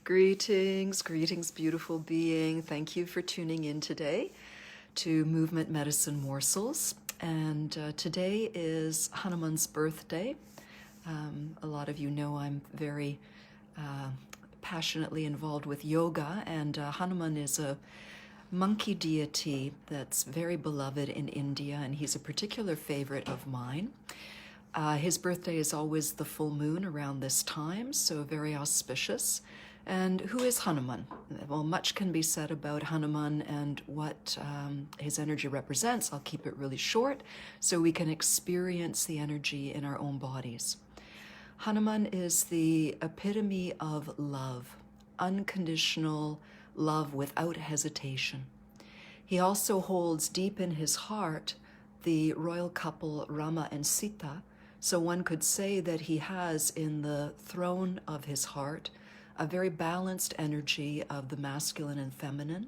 Greetings, greetings, beautiful being. Thank you for tuning in today to Movement Medicine Morsels. And today is Hanuman's birthday. A lot of you know I'm very passionately involved with yoga, and Hanuman is a monkey deity that's very beloved in India, and he's a particular favorite of mine. His birthday is always the full moon around this time, so very auspicious. And who is Hanuman? Well, much can be said about Hanuman and what his energy represents. I'll keep it really short so we can experience the energy in our own bodies. Hanuman is the epitome of love, unconditional love without hesitation. He also holds deep in his heart the royal couple Rama and Sita, so one could say that he has in the throne of his heart a very balanced energy of the masculine and feminine,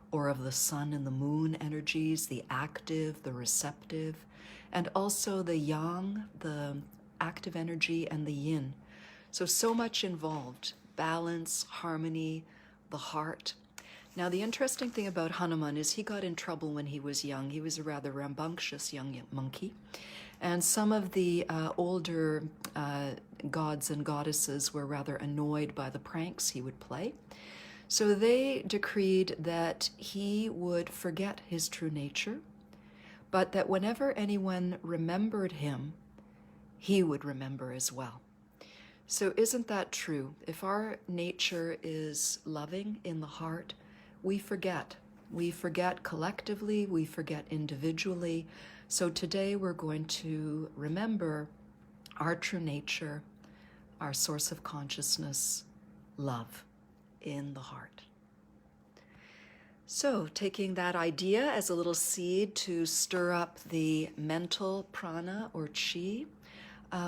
or of the sun and the moon energies, the active, the receptive, and also the yang, the active energy, and the yin. So much involved: balance, harmony, the heart. Now, the interesting thing about Hanuman is he got in trouble when he was young. He was a rather rambunctious young monkey. And some of the older gods and goddesses were rather annoyed by the pranks he would play. So they decreed that he would forget his true nature, but that whenever anyone remembered him, he would remember as well. So isn't that true? If our nature is loving in the heart, we forget. We forget collectively, we forget individually. So today we're going to remember our true nature, our source of consciousness, love in the heart. So taking that idea as a little seed to stir up the mental prana or chi,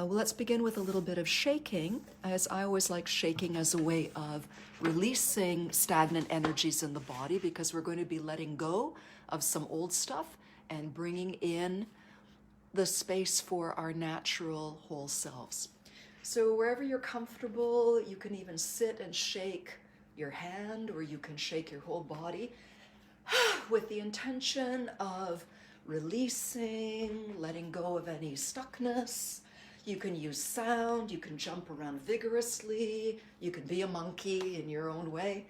let's begin with a little bit of shaking, as I always like shaking as a way of releasing stagnant energies in the body, because we're going to be letting go of some old stuff and bringing in the space for our natural whole selves. So wherever you're comfortable, you can even sit and shake your hand, or you can shake your whole body with the intention of releasing, letting go of any stuckness. You can use sound, you can jump around vigorously, you can be a monkey in your own way.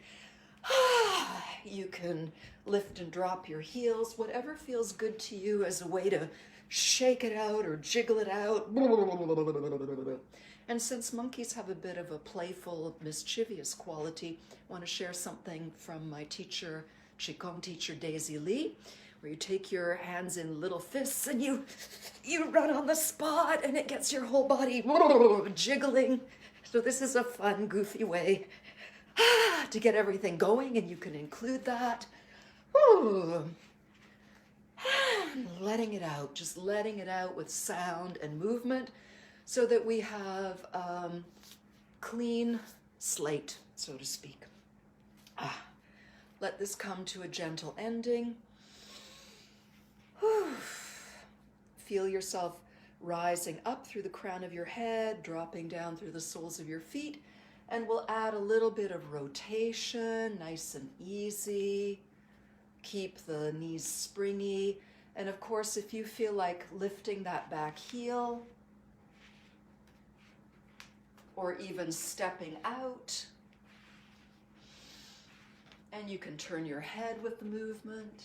You can lift and drop your heels, whatever feels good to you as a way to shake it out or jiggle it out. And since monkeys have a bit of a playful, mischievous quality, I want to share something from my teacher, Qigong teacher Daisy Lee, where you take your hands in little fists and you run on the spot and it gets your whole body jiggling. So this is a fun, goofy way to get everything going, and you can include that. Letting it out, just letting it out with sound and movement so that we have clean slate, so to speak. Let this come to a gentle ending. Feel yourself rising up through the crown of your head, dropping down through the soles of your feet, and we'll add a little bit of rotation, nice and easy. Keep the knees springy. And of course, if you feel like lifting that back heel, or even stepping out, and you can turn your head with the movement.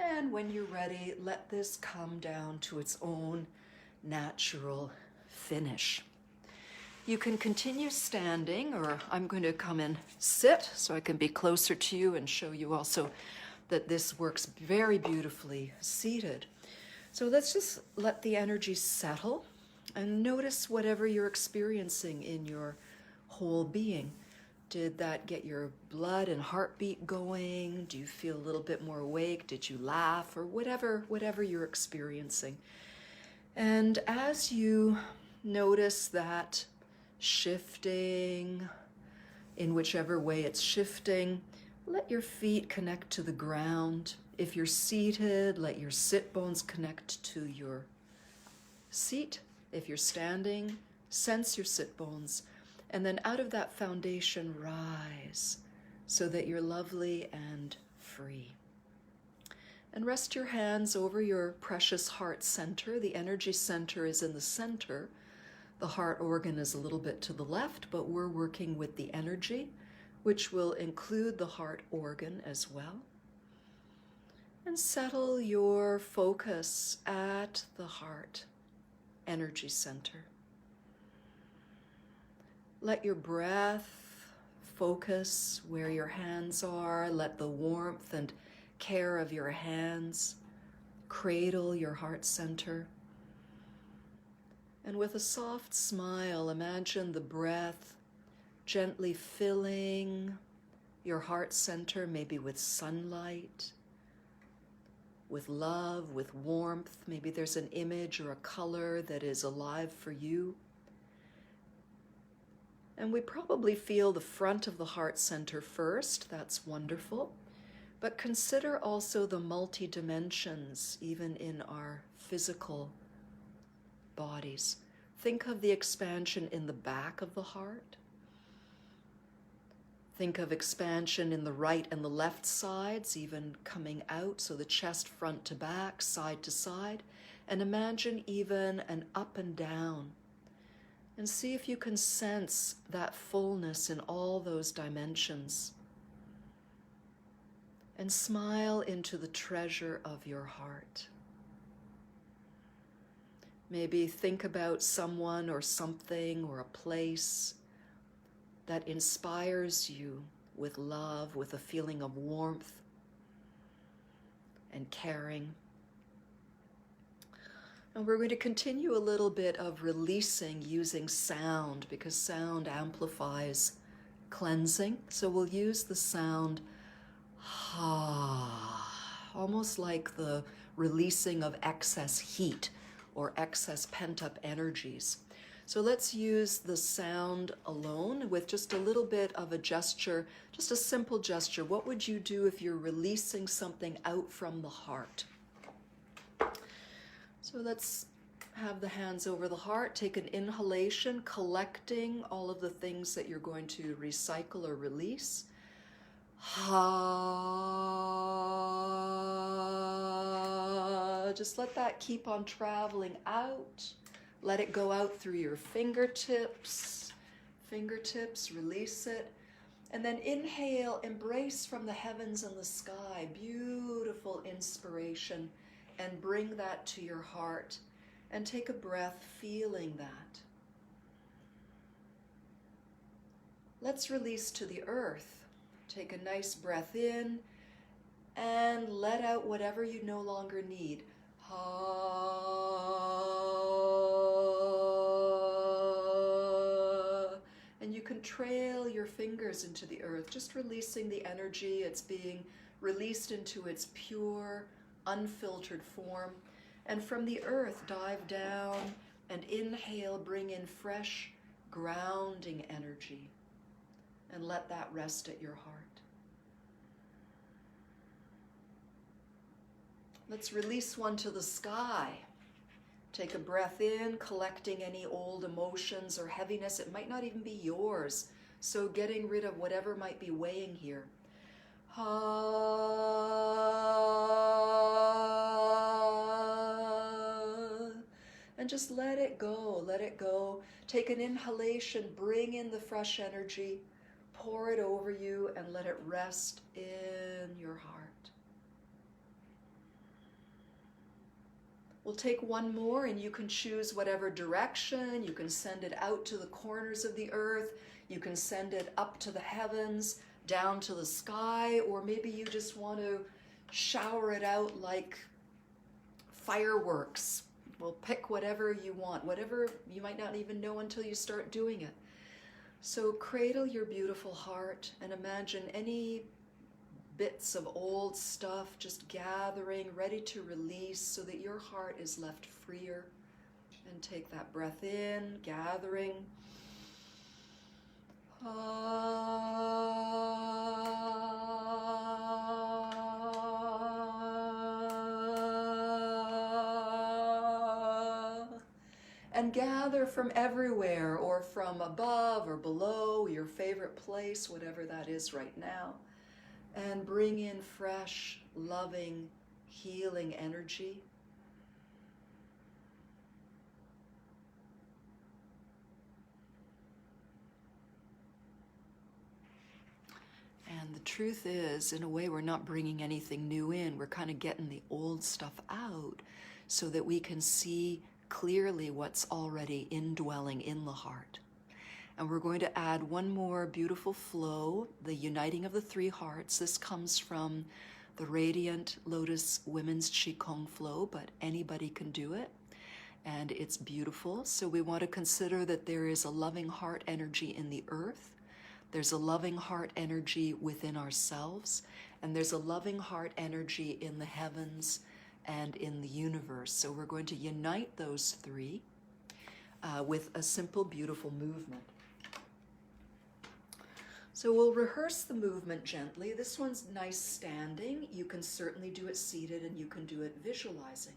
And when you're ready, let this come down to its own natural finish. You can continue standing, or I'm going to come and sit so I can be closer to you and show you also that this works very beautifully seated. So let's just let the energy settle and notice whatever you're experiencing in your whole being. Did that get your blood and heartbeat going? Do you feel a little bit more awake? Did you laugh? Or whatever you're experiencing. And as you notice that shifting, in whichever way it's shifting, let your feet connect to the ground. If you're seated, let your sit bones connect to your seat. If you're standing, sense your sit bones, and then out of that foundation, rise so that you're lovely and free. And rest your hands over your precious heart center. The energy center is in the center. The heart organ is a little bit to the left, but we're working with the energy, which will include the heart organ as well. And settle your focus at the heart energy center. Let your breath focus where your hands are. Let the warmth and care of your hands cradle your heart center. And with a soft smile, imagine the breath gently filling your heart center, maybe with sunlight, with love, with warmth. Maybe there's an image or a color that is alive for you. And we probably feel the front of the heart center first. That's wonderful. But consider also the multi-dimensions, even in our physical bodies. Think of the expansion in the back of the heart. Think of expansion in the right and the left sides, even coming out, so the chest front to back, side to side. And imagine even an up and down. And see if you can sense that fullness in all those dimensions. And smile into the treasure of your heart. Maybe think about someone or something or a place that inspires you with love, with a feeling of warmth and caring. And we're going to continue a little bit of releasing using sound, because sound amplifies cleansing. So we'll use the sound ha, almost like the releasing of excess heat or excess pent-up energies. So let's use the sound alone with just a little bit of a gesture, just a simple gesture. What would you do if you're releasing something out from the heart? So let's have the hands over the heart. Take an inhalation, collecting all of the things that you're going to recycle or release. Ha. Just let that keep on traveling out. Let it go out through your fingertips. Fingertips, release it. And then inhale, embrace from the heavens and the sky. Beautiful inspiration. And bring that to your heart. And take a breath feeling that. Let's release to the earth. Take a nice breath in and let out whatever you no longer need. And you can trail your fingers into the earth, just releasing the energy. It's being released into its pure, unfiltered form. And from the earth, dive down and inhale, bring in fresh, grounding energy. And let that rest at your heart. Let's release one to the sky. Take a breath in, collecting any old emotions or heaviness. It might not even be yours. So getting rid of whatever might be weighing here. And just let it go, let it go. Take an inhalation, bring in the fresh energy, pour it over you, and let it rest in your heart. We'll take one more, and you can choose whatever direction. You can send it out to the corners of the earth. You can send it up to the heavens, down to the sky, or maybe you just want to shower it out like fireworks. Well, pick whatever you want, whatever you might not even know until you start doing it. So cradle your beautiful heart and imagine any bits of old stuff just gathering, ready to release so that your heart is left freer. And take that breath in, gathering. And gather from everywhere, or from above or below, your favorite place, whatever that is right now. And bring in fresh, loving, healing energy. And the truth is, in a way, we're not bringing anything new in. We're kind of getting the old stuff out so that we can see clearly what's already indwelling in the heart. And we're going to add one more beautiful flow, the uniting of the three hearts. This comes from the Radiant Lotus Women's Qigong flow, but anybody can do it. And it's beautiful. So we want to consider that there is a loving heart energy in the earth. There's a loving heart energy within ourselves, and there's a loving heart energy in the heavens and in the universe. So we're going to unite those three with a simple, beautiful movement. So we'll rehearse the movement gently. This one's nice standing. You can certainly do it seated, and you can do it visualizing.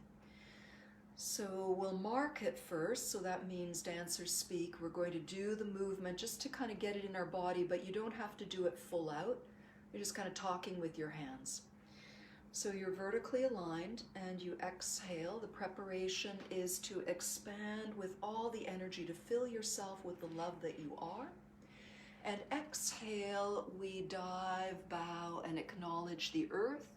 So we'll mark it first, so that means dancers speak. We're going to do the movement just to kind of get it in our body, but you don't have to do it full out. You're just kind of talking with your hands. So you're vertically aligned and you exhale. The preparation is to expand with all the energy to fill yourself with the love that you are. And exhale, we dive, bow, and acknowledge the earth.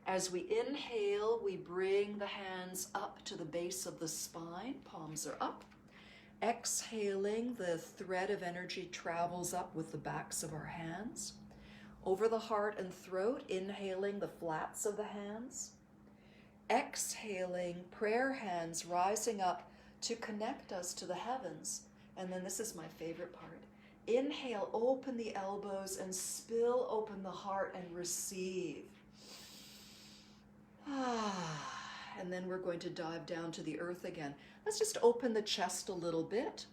As we inhale, we bring the hands up to the base of the spine, palms are up. Exhaling, the thread of energy travels up with the backs of our hands. Over the heart and throat, inhaling the flats of the hands. Exhaling, prayer hands rising up to connect us to the heavens. And then this is my favorite part. Inhale, open the elbows and spill open the heart and receive. And then we're going to dive down to the earth again. Let's just open the chest a little bit.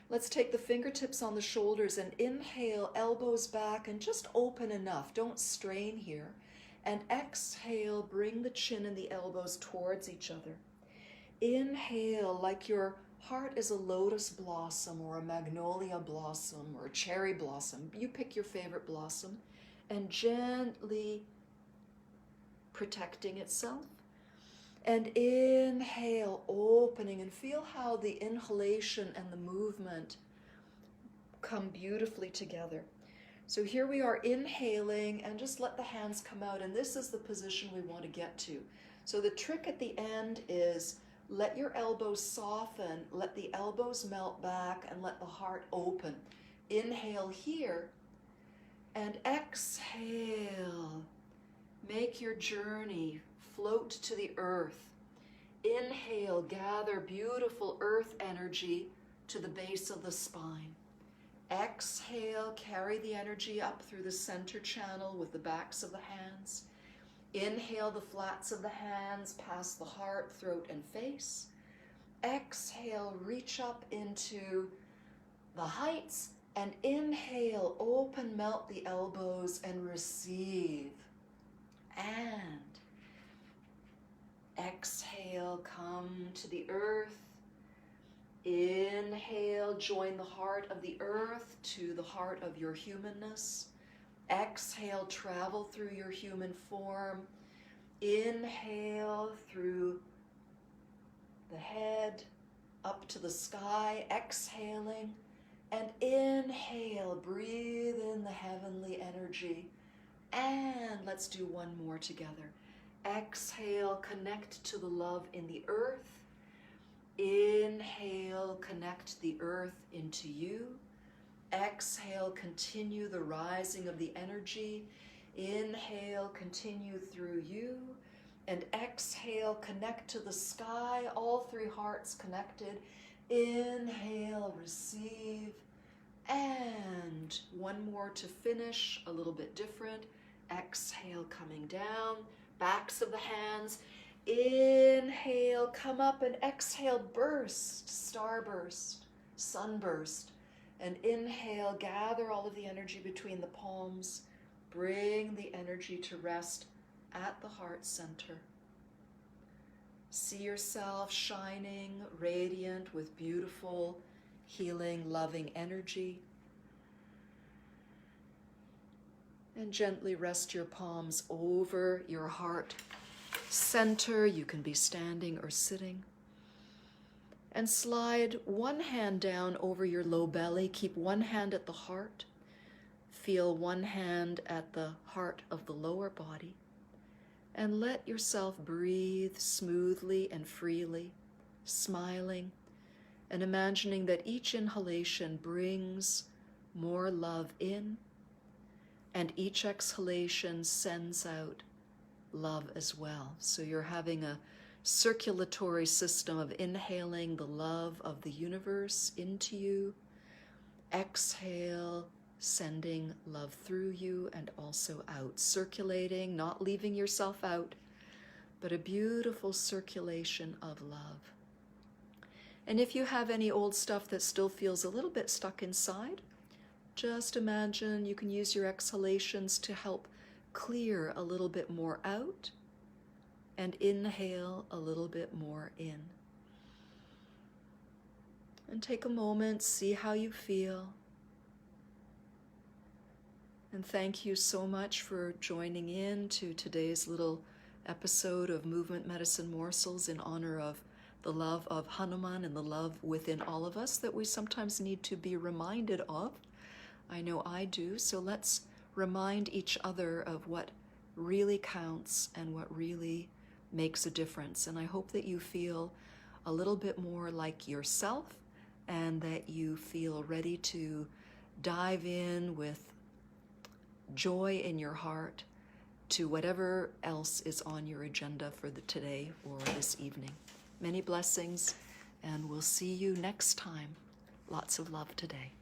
Let's take the fingertips on the shoulders and inhale, elbows back, and just open enough. Don't strain here. And exhale, bring the chin and the elbows towards each other. Inhale, like your heart is a lotus blossom or a magnolia blossom or a cherry blossom. You pick your favorite blossom, and gently protecting itself. And inhale, opening, and feel how the inhalation and the movement come beautifully together. So here we are inhaling, and just let the hands come out, and this is the position we want to get to. So the trick at the end is let your elbows soften, let the elbows melt back, and let the heart open. Inhale here, and exhale. Make your journey, float to the earth. Inhale, gather beautiful earth energy to the base of the spine. Exhale, carry the energy up through the center channel with the backs of the hands. Inhale the flats of the hands, past the heart, throat, and face. Exhale, reach up into the heights, and inhale, open, melt the elbows, and receive. And exhale, come to the earth. Inhale, join the heart of the earth to the heart of your humanness. Exhale, travel through your human form. Inhale through the head, up to the sky, exhaling. And inhale, breathe in the heavenly energy. And let's do one more together. Exhale, connect to the love in the earth. Inhale, connect the earth into you. Exhale, continue the rising of the energy. Inhale, continue through you. And exhale, connect to the sky, all three hearts connected. Inhale, receive. And one more to finish, a little bit different. Exhale, coming down, backs of the hands. Inhale, come up, and exhale, burst, starburst, sunburst. And inhale, gather all of the energy between the palms. Bring the energy to rest at the heart center. See yourself shining, radiant with beautiful, healing, loving energy. And gently rest your palms over your heart center. You can be standing or sitting. And slide one hand down over your low belly. Keep one hand at the heart. Feel one hand at the heart of the lower body. And let yourself breathe smoothly and freely, smiling and imagining that each inhalation brings more love in, and each exhalation sends out love as well. So you're having a circulatory system of inhaling the love of the universe into you, exhale, sending love through you and also out, circulating, not leaving yourself out, but a beautiful circulation of love. And if you have any old stuff that still feels a little bit stuck inside, just imagine you can use your exhalations to help clear a little bit more out and inhale a little bit more in. And take a moment, see how you feel. And thank you so much for joining in to today's little episode of Movement Medicine Morsels in honor of the love of Hanuman and the love within all of us that we sometimes need to be reminded of. I know I do, so let's remind each other of what really counts and what really makes a difference. And I hope that you feel a little bit more like yourself and that you feel ready to dive in with joy in your heart to whatever else is on your agenda for today or this evening. Many blessings, and we'll see you next time. Lots of love today.